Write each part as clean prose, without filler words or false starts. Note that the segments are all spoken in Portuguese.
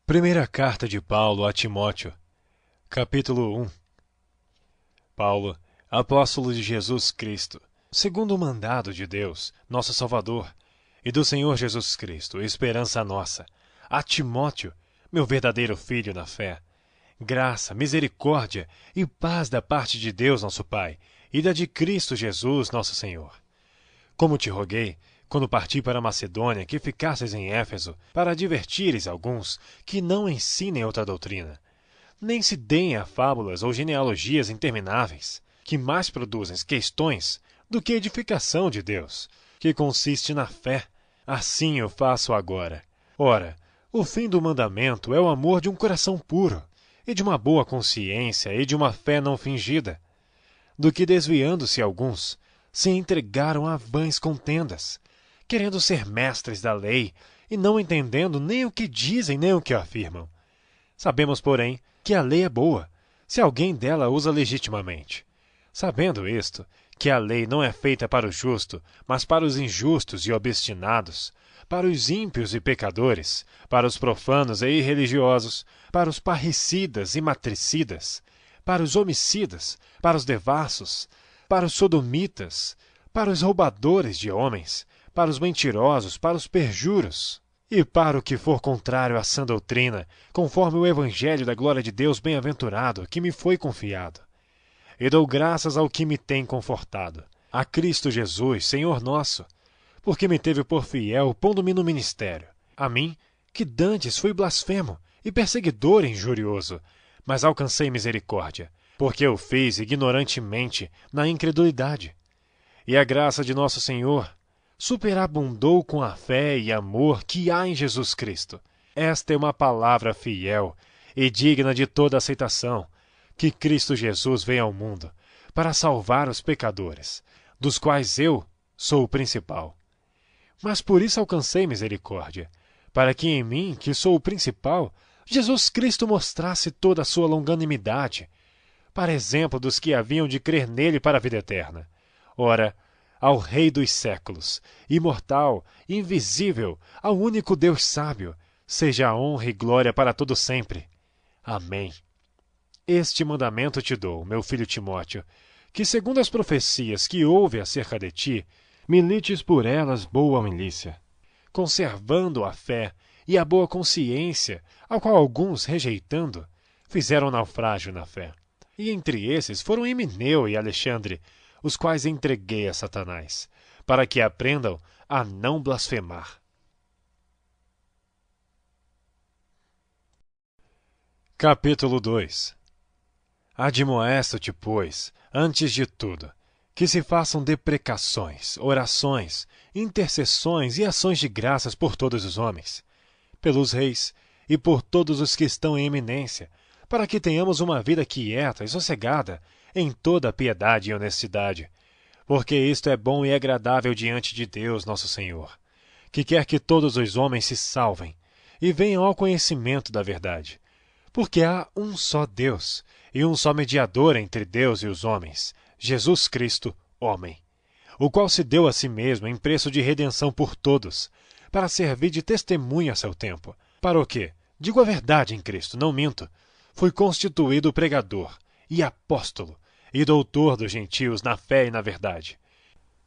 Primeira carta de Paulo a Timóteo, capítulo 1. Paulo, apóstolo de Jesus Cristo, segundo o mandado de Deus, nosso Salvador, e do Senhor Jesus Cristo, esperança nossa, a Timóteo, meu verdadeiro filho na fé, graça, misericórdia e paz da parte de Deus nosso Pai e da de Cristo Jesus nosso Senhor. Como te roguei, quando parti para a Macedônia, que ficasses em Éfeso, para advertires alguns que não ensinem outra doutrina, nem se deem a fábulas ou genealogias intermináveis, que mais produzem questões do que edificação de Deus, que consiste na fé. Assim eu faço agora. Ora, o fim do mandamento é o amor de um coração puro, e de uma boa consciência e de uma fé não fingida, do que desviando-se alguns, se entregaram a vãs contendas, querendo ser mestres da lei e não entendendo nem o que dizem nem o que afirmam. Sabemos, porém, que a lei é boa, se alguém dela usa legitimamente. Sabendo isto, que a lei não é feita para o justo, mas para os injustos e obstinados, para os ímpios e pecadores, para os profanos e irreligiosos, para os parricidas e matricidas, para os homicidas, para os devassos, para os sodomitas, para os roubadores de homens, para os mentirosos, para os perjuros, e para o que for contrário à sã doutrina, conforme o evangelho da glória de Deus bem-aventurado que me foi confiado. E dou graças ao que me tem confortado, a Cristo Jesus, Senhor nosso, porque me teve por fiel, pondo-me no ministério. A mim, que dantes fui blasfemo e perseguidor injurioso, mas alcancei misericórdia, porque eu fiz ignorantemente na incredulidade. E a graça de nosso Senhor superabundou com a fé e amor que há em Jesus Cristo. Esta é uma palavra fiel e digna de toda aceitação, que Cristo Jesus veio ao mundo para salvar os pecadores, dos quais eu sou o principal. Mas por isso alcancei misericórdia, para que em mim, que sou o principal, Jesus Cristo mostrasse toda a sua longanimidade, para exemplo dos que haviam de crer nele para a vida eterna. Ora, ao Rei dos séculos, imortal, invisível, ao único Deus sábio, seja a honra e glória para todo sempre. Amém. Este mandamento te dou, meu filho Timóteo, que segundo as profecias que houve acerca de ti, milites por elas boa milícia, conservando a fé e a boa consciência, a qual alguns, rejeitando, fizeram naufrágio na fé. E entre esses foram Himeneu e Alexandre, os quais entreguei a Satanás, para que aprendam a não blasfemar. Capítulo 2. Admoesto-te, pois, antes de tudo, que se façam deprecações, orações, intercessões e ações de graças por todos os homens, pelos reis e por todos os que estão em eminência, para que tenhamos uma vida quieta e sossegada em toda a piedade e honestidade, porque isto é bom e agradável diante de Deus nosso Senhor, que quer que todos os homens se salvem e venham ao conhecimento da verdade. Porque há um só Deus e um só mediador entre Deus e os homens, Jesus Cristo, homem, o qual se deu a si mesmo em preço de redenção por todos, para servir de testemunho a seu tempo, para o que, digo a verdade em Cristo, não minto, fui constituído pregador e apóstolo e doutor dos gentios na fé e na verdade.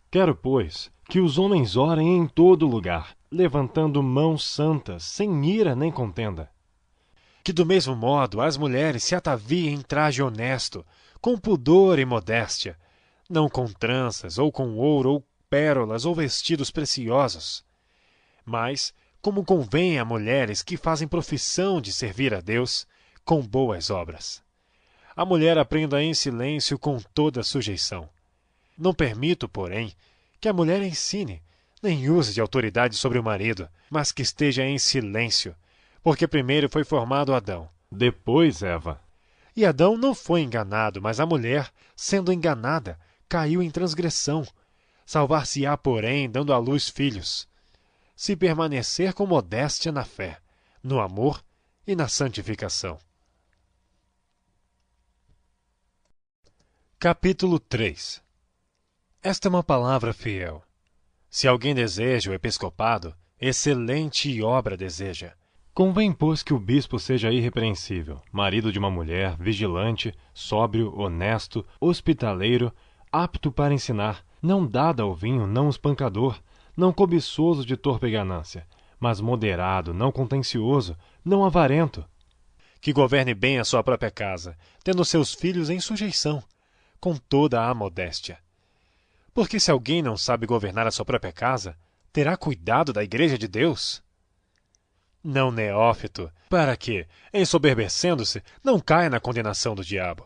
Quero, pois, que os homens orem em todo lugar, levantando mãos santas, sem ira nem contenda. Que do mesmo modo as mulheres se ataviem em traje honesto, com pudor e modéstia, não com tranças, ou com ouro, ou pérolas, ou vestidos preciosos, mas, como convém a mulheres que fazem profissão de servir a Deus, com boas obras. A mulher aprenda em silêncio com toda sujeição. Não permito, porém, que a mulher ensine, nem use de autoridade sobre o marido, mas que esteja em silêncio, porque primeiro foi formado Adão, depois Eva. E Adão não foi enganado, mas a mulher, sendo enganada, caiu em transgressão. Salvar-se-á, porém, dando à luz filhos, se permanecer com modéstia na fé, no amor e na santificação. Capítulo 3. Esta é uma palavra fiel. Se alguém deseja o episcopado, excelente obra deseja. Convém, pois, que o bispo seja irrepreensível, marido de uma mulher, vigilante, sóbrio, honesto, hospitaleiro, apto para ensinar, não dado ao vinho, não espancador, não cobiçoso de torpe ganância, mas moderado, não contencioso, não avarento. Que governe bem a sua própria casa, tendo seus filhos em sujeição, com toda a modéstia. Porque se alguém não sabe governar a sua própria casa, terá cuidado da igreja de Deus? Não neófito, para que, ensoberbecendo-se, não caia na condenação do diabo.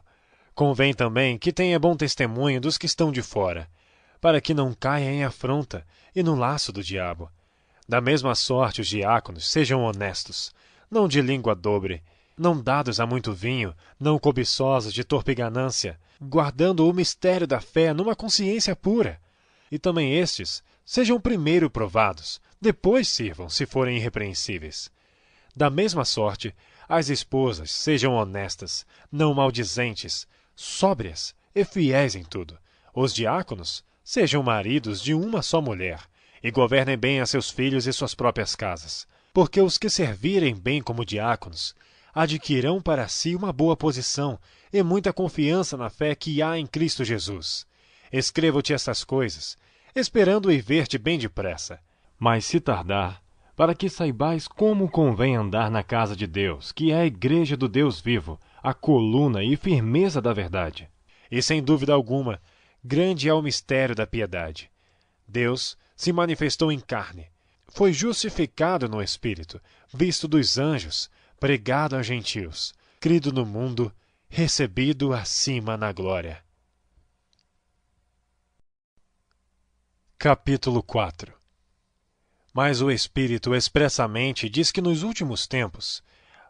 Convém também que tenha bom testemunho dos que estão de fora, para que não caia em afronta e no laço do diabo. Da mesma sorte os diáconos sejam honestos, não de língua dobre, não dados a muito vinho, não cobiçosos de torpe ganância, guardando o mistério da fé numa consciência pura. E também estes sejam primeiro provados, depois sirvam, se forem irrepreensíveis. Da mesma sorte, as esposas sejam honestas, não maldizentes, sóbrias e fiéis em tudo. Os diáconos sejam maridos de uma só mulher, e governem bem a seus filhos e suas próprias casas. Porque os que servirem bem como diáconos adquirirão para si uma boa posição e muita confiança na fé que há em Cristo Jesus. Escrevo-te estas coisas, esperando ir ver-te bem depressa. Mas se tardar, para que saibais como convém andar na casa de Deus, que é a igreja do Deus vivo, a coluna e firmeza da verdade. E sem dúvida alguma, grande é o mistério da piedade. Deus se manifestou em carne, foi justificado no Espírito, visto dos anjos, pregado a gentios, crido no mundo, recebido acima na glória. Capítulo 4. Mas o Espírito expressamente diz que nos últimos tempos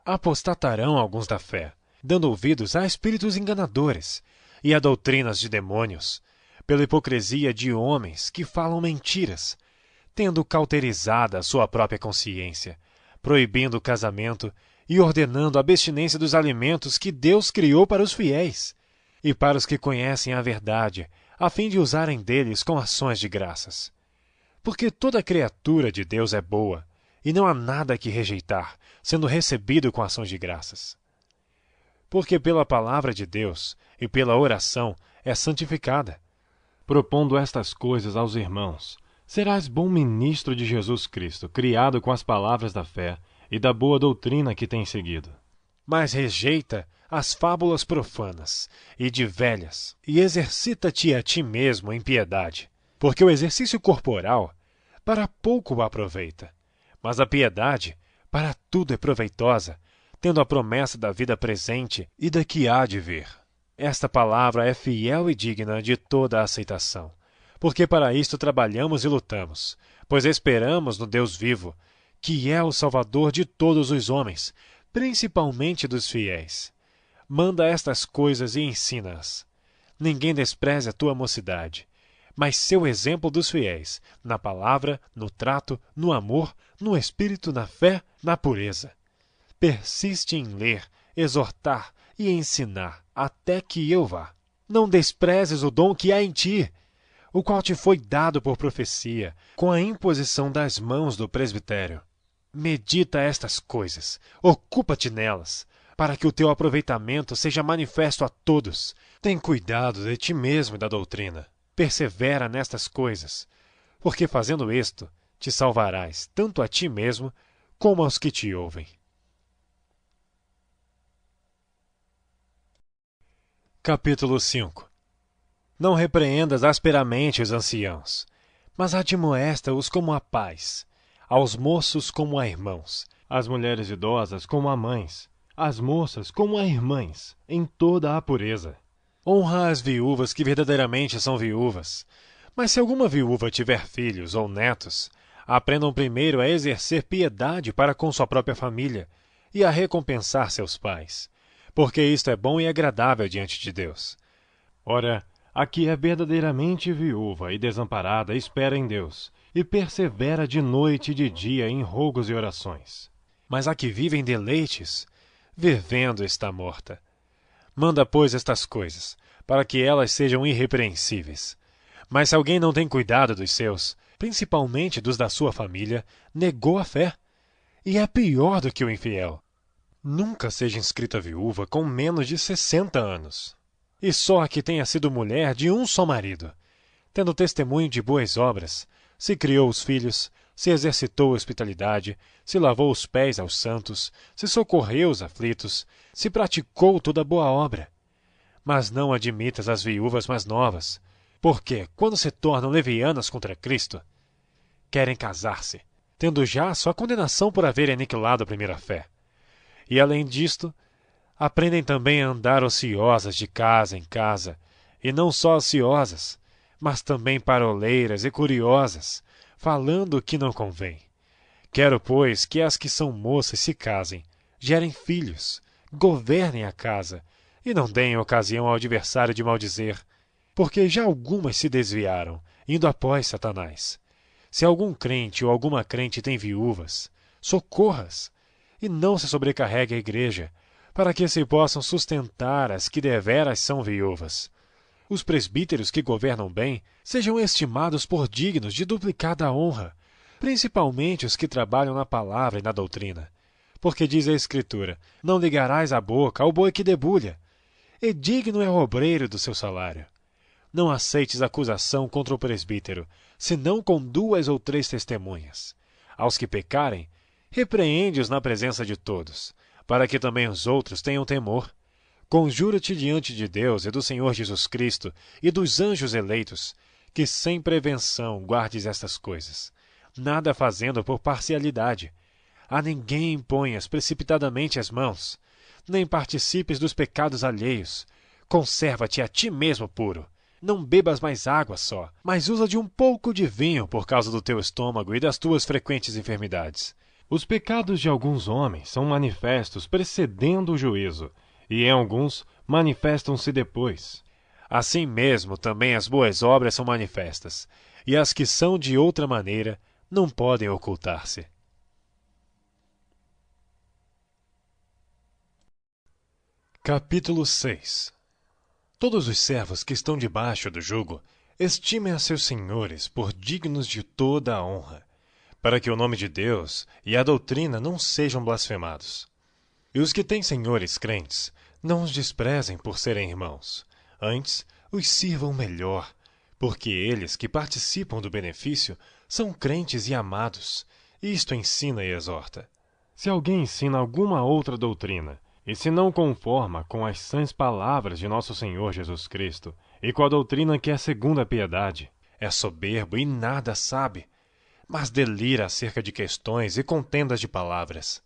apostatarão alguns da fé, dando ouvidos a espíritos enganadores e a doutrinas de demônios, pela hipocrisia de homens que falam mentiras, tendo cauterizada a sua própria consciência, proibindo o casamento e ordenando a abstinência dos alimentos que Deus criou para os fiéis e para os que conhecem a verdade, a fim de usarem deles com ações de graças. Porque toda criatura de Deus é boa, e não há nada que rejeitar, sendo recebido com ações de graças. Porque pela palavra de Deus e pela oração é santificada. Propondo estas coisas aos irmãos, serás bom ministro de Jesus Cristo, criado com as palavras da fé e da boa doutrina que tens seguido. Mas rejeita as fábulas profanas e de velhas, e exercita-te a ti mesmo em piedade. Porque o exercício corporal para pouco aproveita, mas a piedade para tudo é proveitosa, tendo a promessa da vida presente e da que há de vir. Esta palavra é fiel e digna de toda a aceitação, porque para isto trabalhamos e lutamos, pois esperamos no Deus vivo, que é o Salvador de todos os homens, principalmente dos fiéis. Manda estas coisas e ensina-as. Ninguém despreze a tua mocidade, mas seu exemplo dos fiéis, na palavra, no trato, no amor, no espírito, na fé, na pureza. Persiste em ler, exortar e ensinar, até que eu vá. Não desprezes o dom que há em ti, o qual te foi dado por profecia, com a imposição das mãos do presbitério. Medita estas coisas, ocupa-te nelas, para que o teu aproveitamento seja manifesto a todos. Tem cuidado de ti mesmo e da doutrina. Persevera nestas coisas, porque fazendo isto, te salvarás tanto a ti mesmo como aos que te ouvem. Capítulo 5. Não repreendas asperamente os anciãos, mas admoesta-os como a pais, aos moços como a irmãos, às mulheres idosas como a mães, às moças como a irmãs, em toda a pureza. Honra as viúvas que verdadeiramente são viúvas. Mas se alguma viúva tiver filhos ou netos, aprendam primeiro a exercer piedade para com sua própria família e a recompensar seus pais, porque isto é bom e agradável diante de Deus. Ora, a que é verdadeiramente viúva e desamparada espera em Deus, e persevera de noite e de dia em rogos e orações. Mas a que vive em deleites, vivendo está morta. Manda, pois, estas coisas, para que elas sejam irrepreensíveis. Mas se alguém não tem cuidado dos seus, principalmente dos da sua família, negou a fé, e é pior do que o infiel. Nunca seja inscrita viúva com menos de 60 anos. E só a que tenha sido mulher de um só marido, tendo testemunho de boas obras, se criou os filhos, se exercitou a hospitalidade, se lavou os pés aos santos, se socorreu os aflitos, se praticou toda boa obra. Mas não admitas as viúvas mais novas, porque, quando se tornam levianas contra Cristo, querem casar-se, tendo já sua condenação por haverem aniquilado a primeira fé. E, além disto, aprendem também a andar ociosas de casa em casa, e não só ociosas, mas também paroleiras e curiosas, falando o que não convém. Quero, pois, que as que são moças se casem, gerem filhos, governem a casa, e não deem ocasião ao adversário de maldizer, porque já algumas se desviaram, indo após Satanás. Se algum crente ou alguma crente tem viúvas, socorra-as, e não se sobrecarregue a igreja, para que se possam sustentar as que deveras são viúvas. Os presbíteros que governam bem sejam estimados por dignos de duplicada honra, principalmente os que trabalham na palavra e na doutrina. Porque diz a Escritura, não ligarás a boca ao boi que debulha, e digno é o obreiro do seu salário. Não aceites acusação contra o presbítero, senão com 2 ou 3 testemunhas. Aos que pecarem, repreende-os na presença de todos, para que também os outros tenham temor. Conjuro-te diante de Deus e do Senhor Jesus Cristo e dos anjos eleitos, que sem prevenção guardes estas coisas, nada fazendo por parcialidade. A ninguém imponhas precipitadamente as mãos, nem participes dos pecados alheios. Conserva-te a ti mesmo puro. Não bebas mais água só, mas usa de um pouco de vinho por causa do teu estômago e das tuas frequentes enfermidades. Os pecados de alguns homens são manifestos precedendo o juízo, e em alguns manifestam-se depois. Assim mesmo também as boas obras são manifestas, e as que são de outra maneira não podem ocultar-se. Capítulo 6. Todos os servos que estão debaixo do jugo estimem a seus senhores por dignos de toda a honra, para que o nome de Deus e a doutrina não sejam blasfemados. E os que têm senhores crentes, não os desprezem por serem irmãos, antes os sirvam melhor, porque eles que participam do benefício são crentes e amados. Isto ensina e exorta. Se alguém ensina alguma outra doutrina, e se não conforma com as sãs palavras de nosso Senhor Jesus Cristo, e com a doutrina que é segundo a piedade, é soberbo e nada sabe, mas delira acerca de questões e contendas de palavras,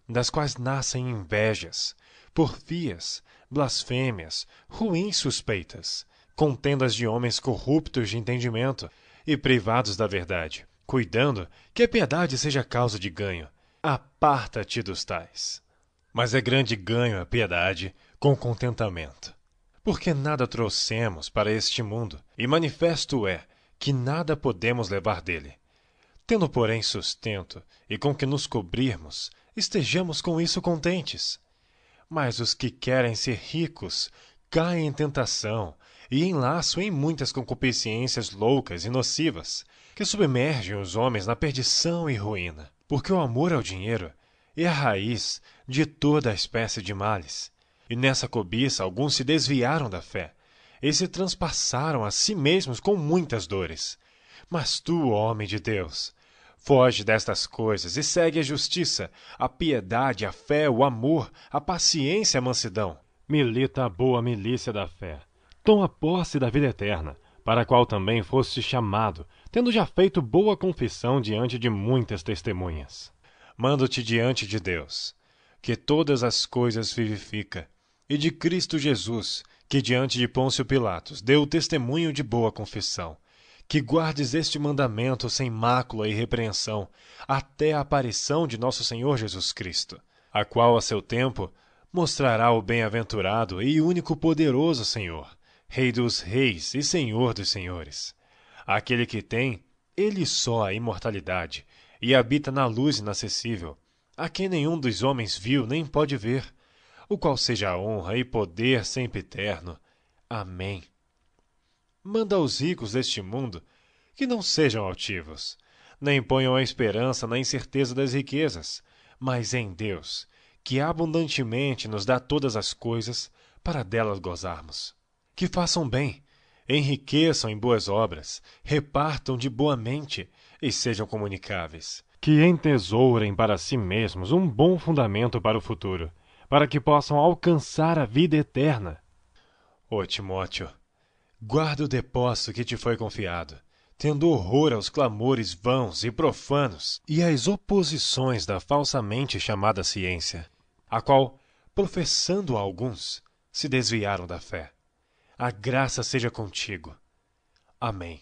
das quais nascem invejas, porfias, blasfêmias, ruins suspeitas, contendas de homens corruptos de entendimento e privados da verdade, cuidando que a piedade seja causa de ganho. Aparta-te dos tais. Mas é grande ganho a piedade com contentamento. Porque nada trouxemos para este mundo, e manifesto é que nada podemos levar dele. Tendo, porém, sustento e com que nos cobrirmos, estejamos com isso contentes. Mas os que querem ser ricos caem em tentação e em laço em muitas concupiscências loucas e nocivas, que submergem os homens na perdição e ruína. Porque o amor ao dinheiro é a raiz de toda a espécie de males. E nessa cobiça alguns se desviaram da fé, e se transpassaram a si mesmos com muitas dores. Mas tu, homem de Deus, foge destas coisas e segue a justiça, a piedade, a fé, o amor, a paciência e a mansidão. Milita a boa milícia da fé. Toma posse da vida eterna, para a qual também foste chamado, tendo já feito boa confissão diante de muitas testemunhas. Mando-te diante de Deus, que todas as coisas vivifica, e de Cristo Jesus, que diante de Pôncio Pilatos deu testemunho de boa confissão, que guardes este mandamento sem mácula e repreensão, até a aparição de nosso Senhor Jesus Cristo, a qual a seu tempo mostrará o bem-aventurado e único poderoso Senhor, Rei dos reis e Senhor dos senhores. Aquele que tem, ele só a imortalidade, e habita na luz inacessível, a quem nenhum dos homens viu nem pode ver, o qual seja a honra e poder sempre eterno. Amém. Manda aos ricos deste mundo que não sejam altivos, nem ponham a esperança na incerteza das riquezas, mas em Deus, que abundantemente nos dá todas as coisas para delas gozarmos. Que façam bem, enriqueçam em boas obras, repartam de boa mente e sejam comunicáveis. Que entesourem para si mesmos um bom fundamento para o futuro, para que possam alcançar a vida eterna. Ó Timóteo, guarda o depósito que te foi confiado, tendo horror aos clamores vãos e profanos e às oposições da falsamente chamada ciência, a qual, professando alguns, se desviaram da fé. A graça seja contigo. Amém.